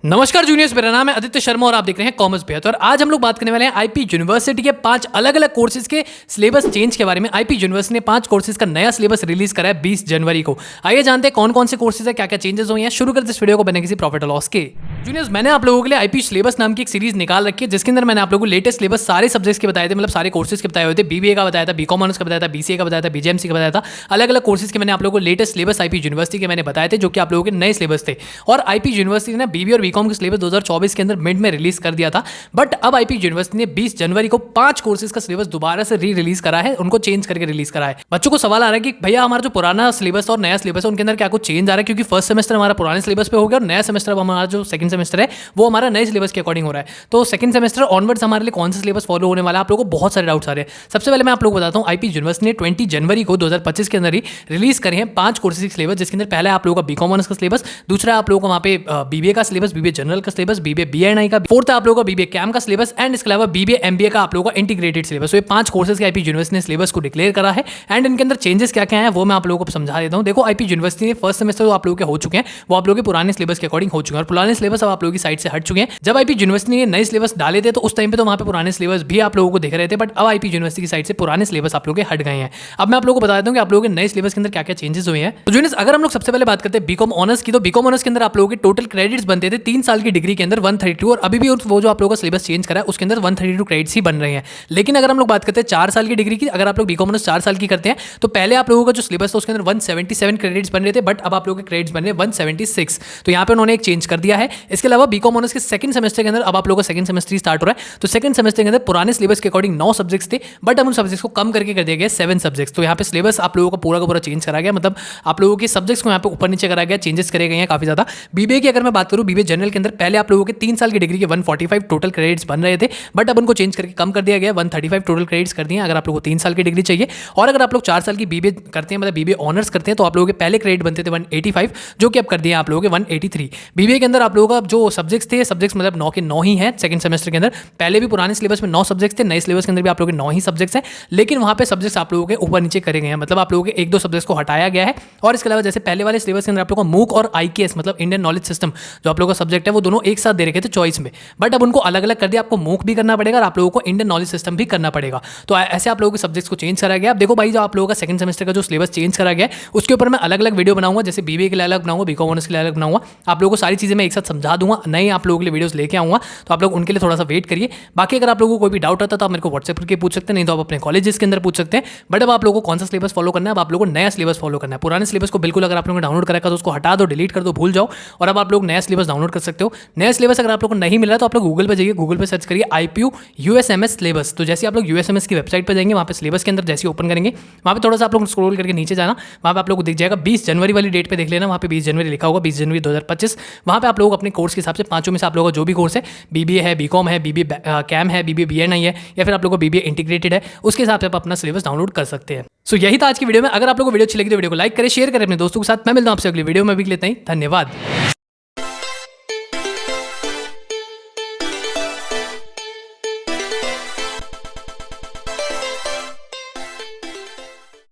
नमस्कार जूनियर्स, मेरा नाम है आदित्य शर्मा और आप देख रहे हैं कॉमर्स बेहद। और आज हम लोग बात करने वाले हैं आईपी यूनिवर्सिटी के 5 अलग अलग कोर्सेज के सिलेबस चेंज के बारे में। आईपी यूनिवर्सिटी ने 5 कोर्सेज का नया सिलेबस रिलीज करा है 20 जनवरी को। आइए जानते हैं कौन कौन से कोर्सेज है, क्या क्या चेंजेस हुए हैं। शुरू करते इस वीडियो को बिना किसी प्रॉफिट और लॉस के। जूनियर्स, मैंने आप लोगों के लिए आईपी सिलेबस नाम की एक सीरीज निकाल रखी है, जिसके अंदर मैंने आप लोगों को लेटेस्ट सिलेबस सारे सब्जेक्ट्स के बताए थे, मतलब सारे कोर्सेज के बताए हुए थे। बीबीए का बताया था, बीकॉम ऑनर्स का बताया था, बीसीए का बताया था, बीजेएमसी का बताया था। अलग अलग कोर्सेज के मैंने आप लोगों को लेटेस्ट सिलेबस आईपी यूनिवर्सिटी के मैंने बताए थे, जो कि आप लोगों के नए सिलेबस थे। और आईपी यूनिवर्सिटी ने बीबीए और बीकॉम के सिलेबस 2024 के अंदर मिड में रिलीज कर दिया था। बट अब आईपी यूनिवर्सिटी ने 20 जनवरी को 5 कोर्सेज का सिलेबस दोबारा से री रिलीज करा है, उनको चेंज करके रिलीज करा है। बच्चों को सवाल आ रहा है कि भैया हमारा जो पुराना सिलेबस और नया सिलेबस है उनके अंदर क्या कुछ चेंज आ रहा है, क्योंकि फर्स्ट सेमेस्टर हमारा पुराने सिलेबस पे हो गया और नया सेमेस्टर अब हमारा जो सेकंड सेमेस्टर है वो हमारा नए सिलेबस के अकॉर्डिंग हो रहा है। तो सेकंड सेमेस्टर ऑनवर्ड्स हमारे लिए कौन सा सिलेबस फॉलो होने वाला है, आप लोगों को बहुत सारे डाउट्स आ रहे हैं। सबसे पहले मैं आप लोगों को बताता हूँ, आईपी यूनिवर्सिटी ने 20 जनवरी को 2025 के अंदर ही रिलीज करे हैं 5 कोर्सेज सिलेबस, जिसके अंदर पहला है आप लोगों का बीकॉम ऑनर्स का सिलेबस, दूसरा आप लोगों को वहाँ पे बीबीए का सिलेबस, बीबीए जनरल का सिलेबस, बीबीए बीएनआई का, फोर्थ आप लोगों का बीबीए कैम का सिलेबस एंड इसके अलावा बीबीए एमबीए का आप लोगों का इंटीग्रेटेड सिलेबस। तो ये 5 कोर्सेज के आईपी यूनिवर्सिटी ने सिलेबस को डिक्लेयर करा है एंड इनके अंदर चेंजेस क्या क्या है वो मैं आप लोगों को समझा देता हूँ। देखो, आईपी यूनिवर्सिटी ने फर्स्ट सेमेस्टर जो आप लोगों के हो चुके हैं वो आप लोगों के पुराने सिलेबस के अकॉर्डिंग हो चुके हैं और पुराने सिलेबस अब आप लोगों की साइड से हट चुके हैं। जब आईपी यूनिवर्सिटी ने नए सिलेबस डाले थे तो उस टाइम पे तो वहाँ पे पुराने सिलेबस भी आप लोगों को दिख रहे थे, बट अब आईपी यूनिवर्सिटी की साइड से पुराने सिलेबस आप लोगों के हट गए हैं। अब मैं आप लोगों को बता देता हूँ कि आप लोगों के नए सिलेबस के अंदर क्या क्या चेंजेस हुए हैं। तो जूनियर्स, अगर हम लोग सबसे पहले बात करते हैं बीकॉम ऑनर्स की, तो बीकॉम ऑनर्स के अंदर आप लोगों के टोटल क्रेडिट्स बनते थे 3 साल की डिग्री के अंदर 132, और अभी भी वो जो आप लोगों का सिलेबस चेंज करा है उसके अंदर 132 क्रेडिट्स ही बन रहे हैं। लेकिन अगर हम लोग बात करते हैं 4 साल की डिग्री की, अगर आप लोग बीकॉम ऑनर्स 4 साल की करते हैं तो पहले आप लोगों का जो सिलेबस था उसके अंदर 177 क्रेडिट्स बन रहे थे, बट अब आप लोगों के क्रेडिट्स बन रहे हैं 176। तो यहाँ पे उन्होंने एक चेंज कर दिया है। इसके अलावा बीकॉम ऑनर्स के सेकंड सेमेस्टर के अंदर अब आप लोगों का सेकंड सेमेस्टर स्टार्ट हो रहा है, तो सेकंड सेमेस्टर के अंदर पुराने सिलेबस के अकॉर्डिंग 9 सब्जेक्ट्स थे, बट अब उन सब्जेक्ट्स को कम करके कर दिया गया 7 सब्जेक्ट्स। तो यहाँ पे सिलेबस आप लोगों का पूरा चेंज करा गया, मतलब आप लोगों के सब्जेक्ट्स को यहाँ पे ऊपर नीचे करा गया, चेंजेस करे गए हैं काफी ज्यादा। बीबीए की अगर मैं बात करूँ, बीबीए जनरल के अंदर पहले आप लोगों के 3 साल की डिग्री के 145 टोटल क्रेडिट्स बन रहे थे, बट अब उनको चेंज करके कम कर दिया गया, 135 टोटल क्रेडिट्स कर दिए अगर आप लोगों को 3 साल की डिग्री चाहिए। और अगर आप लोग 4 साल की बीबीए करते हैं, मतलब बीबीए ऑनर्स करते हैं, तो आप लोगों के पहले क्रेडिट बनते थे 185, जो कि अब कर दिए आप लोगों के 183। बीबीए के अंदर आप लोगों का जो सब्जेक्ट्स थे, सब्जेक्ट्स मतलब 9 के 9 ही हैं सेकंड सेमेस्टर के अंदर। पहले भी पुराने सिलेबस में 9 सब्जेक्ट्स थे, नए सिलेबस के अंदर भी आप लोगों के 9 ही सब्जेक्ट्स हैं, लेकिन वहाँ पे सब्जेक्ट्स आप लोगों के ऊपर नीचे करे गए हैं, मतलब आप लोगों के 1-2 सब्जेक्ट्स को हटाया गया है। और इसके अलावा जैसे पहले वाले सिलेबस के अंदर आप लोगों को मूक और आईकेएस मतलब इंडियन नॉलेज सिस्टम जो आप लोगों का सब्जेक्ट है वो दोनों एक साथ दे रखे थे चॉइस में, बट अब उनको अलग अलग कर दिया। आपको मूक भी करना पड़ेगा और आप लोगों को इंडियन नॉलेज सिस्टम भी करना पड़ेगा। तो ऐसे आप लोगों के सब्जेक्ट्स को चेंज करा गया। अब देखो भाई, जो आप लोगों का सेकंड सेमेस्टर का जो सिलेबस चेंज करा गया है उसके ऊपर मैं अलग अलग वीडियो बनाऊंगा, जैसे बीबीए के लिए अलग बनाऊंगा, बीकॉम ऑनर्स के लिए अलग बनाऊंगा। आप लोगों को सारी चीजें मैं एक साथ समझा दूंगा, नए आप लोगों के लिए वीडियोस लेके आऊंगा, तो आप लोग उनके लिए थोड़ा सा वेट करिए। बाकी अगर आप लोगों को कोई भी डाउट आता है तो आप मेरे को व्हाट्सएप करके पूछ सकते हैं, नहीं तो आप अपने कॉलेजेस के अंदर पूछ सकते हैं। बट अब आप लोगों को कौन सा सिलेबस फॉलो करना है, अब आप लोगों को नया सिलेबस फॉलो करना है। पुराने सिलेबस को बिल्कुल अगर आप लोगों ने डाउनलोड करा तो उसको हटा दो, डिलीट कर दो, भूल जाओ, और अब आप लोग नया सिलेबस डाउनलोड कर सकते हो। नया सिलेबस अगर आप लोगों को नहीं मिल रहा तो आप लोग गूगल पर जाइए, गूगल पर सर्च करिए आईपीयू यूएसएमएस सिलेबस। तो जैसे आप लोग यूएसएमएस की वेबसाइट पर जाएंगे, वहाँ पे सिलेबस के अंदर जैसे ओपन करेंगे, वहाँ पे थोड़ा सा आप लोग स्क्रॉल करके नीचे जाना, वहाँ पे आप लोग को दिख जाएगा 20 जनवरी वाली डेट पे देख लेना, वहाँ पे 20 जनवरी लिखा होगा, 20 जनवरी 2025। वहाँ पे आप लोग अपने कोर्स के हिसाब से 5 में से आप लोगों का जो भी कोर्स है, बीबीए है, बीकॉम है, बीबीए कैम है, बीबीए बीएनआई है, या फिर आप लोगों को बीबीए इंटीग्रेटेड है, उसके हिसाब से आप अपना सिलेबस डाउनलोड कर सकते हैं। सो यही था आज की वीडियो में। अगर आप लोगों को वीडियो अच्छी लगी तो वीडियो को लाइक करें, शेयर करें अपने दोस्तों के साथ। मैं मिलता हूं आपसे अगली वीडियो में, भी लेते हैं, धन्यवाद।